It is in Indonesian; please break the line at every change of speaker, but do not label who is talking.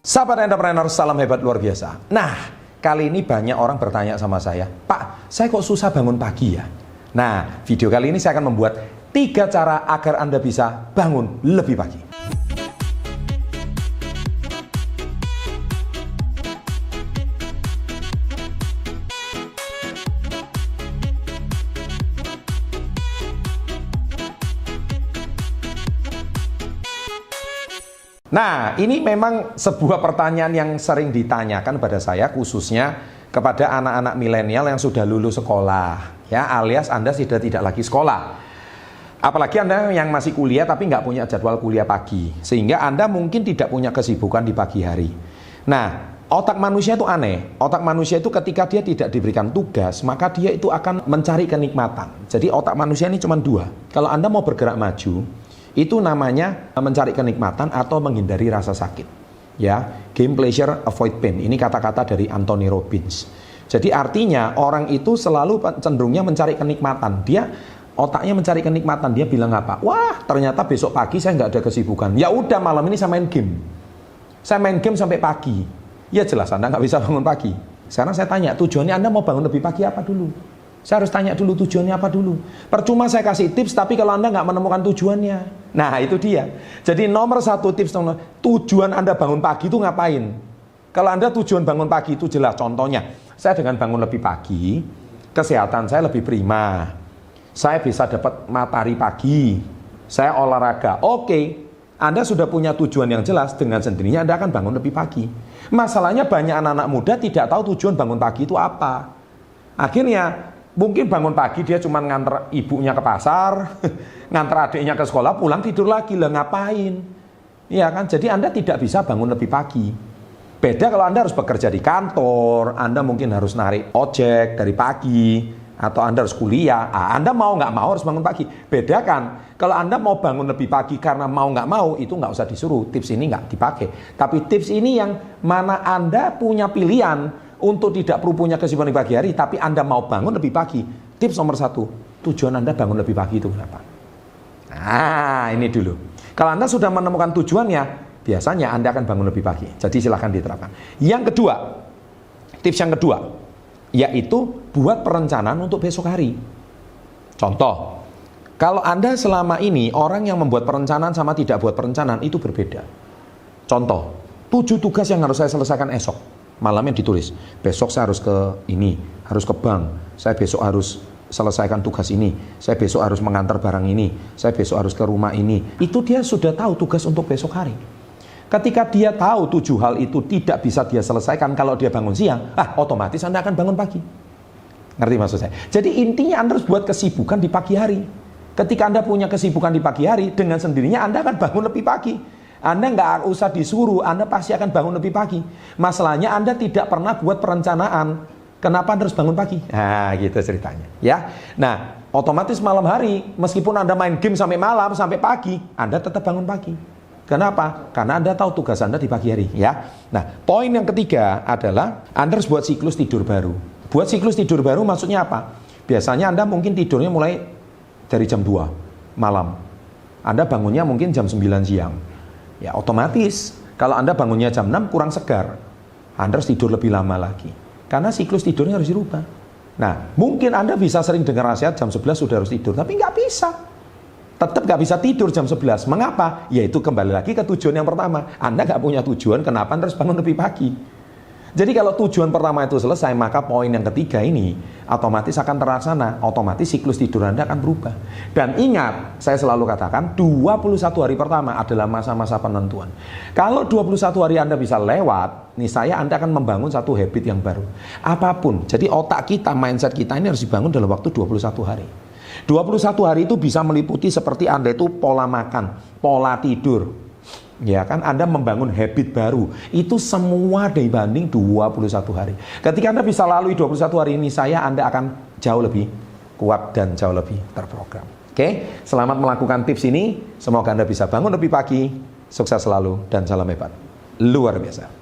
Sahabat entrepreneur, salam hebat luar biasa. Nah, kali ini banyak orang bertanya sama saya, Pak, saya kok susah bangun pagi ya? Nah, video kali ini saya akan membuat 3 cara agar Anda bisa bangun lebih pagi. Nah, ini memang sebuah pertanyaan yang sering ditanyakan pada saya, khususnya kepada anak-anak milenial yang sudah lulus sekolah, ya, alias Anda sudah tidak lagi sekolah. Apalagi Anda yang masih kuliah tapi nggak punya jadwal kuliah pagi, sehingga Anda mungkin tidak punya kesibukan di pagi hari. Nah, otak manusia itu aneh. Otak manusia itu ketika dia tidak diberikan tugas, maka dia itu akan mencari kenikmatan. Jadi otak manusia ini cuma 2. Kalau Anda mau bergerak maju, itu namanya mencari kenikmatan atau menghindari rasa sakit. Ya, gain pleasure, avoid pain. Ini kata-kata dari Anthony Robbins. Jadi artinya orang itu selalu cenderungnya mencari kenikmatan. Dia otaknya mencari kenikmatan. Dia bilang apa? Wah, ternyata besok pagi saya nggak ada kesibukan. Ya udah, malam ini saya main game. Saya main game sampai pagi. Ya jelas Anda nggak bisa bangun pagi. Sekarang saya tanya, tujuannya Anda mau bangun lebih pagi apa dulu? Saya harus tanya dulu tujuannya apa dulu. Percuma saya kasih tips tapi kalau Anda nggak menemukan tujuannya. Nah itu dia. Jadi nomor 1 tips, tujuan Anda bangun pagi itu ngapain? Kalau Anda tujuan bangun pagi itu jelas. Contohnya, saya dengan bangun lebih pagi, kesehatan saya lebih prima. Saya bisa dapat matahari pagi. Saya olahraga. Oke, Anda sudah punya tujuan yang jelas, dengan sendirinya Anda akan bangun lebih pagi. Masalahnya banyak anak-anak muda tidak tahu tujuan bangun pagi itu apa. Akhirnya mungkin bangun pagi dia cuma nganter ibunya ke pasar, nganter adiknya ke sekolah, pulang tidur lagi. Lah ngapain? Iya kan? Jadi Anda tidak bisa bangun lebih pagi. Beda kalau Anda harus bekerja di kantor, Anda mungkin harus narik ojek dari pagi, atau Anda harus kuliah. Anda mau nggak mau harus bangun pagi. Beda kan? Kalau Anda mau bangun lebih pagi karena mau nggak mau, itu nggak usah disuruh. Tips ini nggak dipakai. Tapi tips ini yang mana Anda punya pilihan untuk tidak perlu punya kesibukan di pagi hari, tapi Anda mau bangun lebih pagi. Tips nomor 1, tujuan Anda bangun lebih pagi itu kenapa? Nah, ini dulu. Kalau Anda sudah menemukan tujuannya, biasanya Anda akan bangun lebih pagi. Jadi silahkan diterapkan. Yang kedua, tips yang kedua, yaitu buat perencanaan untuk besok hari. Contoh, kalau Anda selama ini orang yang membuat perencanaan sama tidak buat perencanaan itu berbeda. Contoh, 7 tugas yang harus saya selesaikan esok. Malamnya ditulis, besok saya harus ke ini, harus ke bank, saya besok harus selesaikan tugas ini, saya besok harus mengantar barang ini, saya besok harus ke rumah ini. Itu dia sudah tahu tugas untuk besok hari. Ketika dia tahu 7 hal itu tidak bisa dia selesaikan kalau dia bangun siang, otomatis Anda akan bangun pagi. Ngerti maksud saya? Jadi intinya Anda harus buat kesibukan di pagi hari. Ketika Anda punya kesibukan di pagi hari, dengan sendirinya Anda akan bangun lebih pagi. Anda nggak usah disuruh, Anda pasti akan bangun lebih pagi. Masalahnya Anda tidak pernah buat perencanaan. Kenapa Anda harus bangun pagi? Nah, gitu ceritanya. Ya, nah, otomatis malam hari, meskipun Anda main game sampai malam, sampai pagi, Anda tetap bangun pagi. Kenapa? Karena Anda tahu tugas Anda di pagi hari. Ya, nah, poin yang ketiga adalah Anda harus buat siklus tidur baru. Buat siklus tidur baru maksudnya apa? Biasanya Anda mungkin tidurnya mulai dari jam 2 malam. Anda bangunnya mungkin jam 9 siang. Ya otomatis kalau Anda bangunnya jam 6 kurang segar, Anda harus tidur lebih lama lagi. Karena siklus tidurnya harus dirubah. Nah mungkin Anda bisa sering dengar nasihat jam 11 sudah harus tidur, tapi nggak bisa. Tetap nggak bisa tidur jam 11. Mengapa? Yaitu kembali lagi ke tujuan yang pertama. Anda nggak punya tujuan, kenapa Anda harus bangun lebih pagi? Jadi kalau tujuan pertama itu selesai, maka poin yang ketiga ini otomatis akan terlaksana. Otomatis siklus tidur Anda akan berubah. Dan ingat, saya selalu katakan 21 hari pertama adalah masa-masa penentuan. Kalau 21 hari Anda bisa lewat, niscaya Anda akan membangun satu habit yang baru. Apapun, jadi otak kita, mindset kita ini harus dibangun dalam waktu 21 hari. 21 hari itu bisa meliputi seperti Anda itu pola makan, pola tidur. Ya kan, Anda membangun habit baru. Itu semua dibanding 21 hari. Ketika Anda bisa lalui 21 hari ini, Anda akan jauh lebih kuat dan jauh lebih terprogram. Oke, selamat melakukan tips ini. Semoga Anda bisa bangun lebih pagi. Sukses selalu dan salam hebat luar biasa.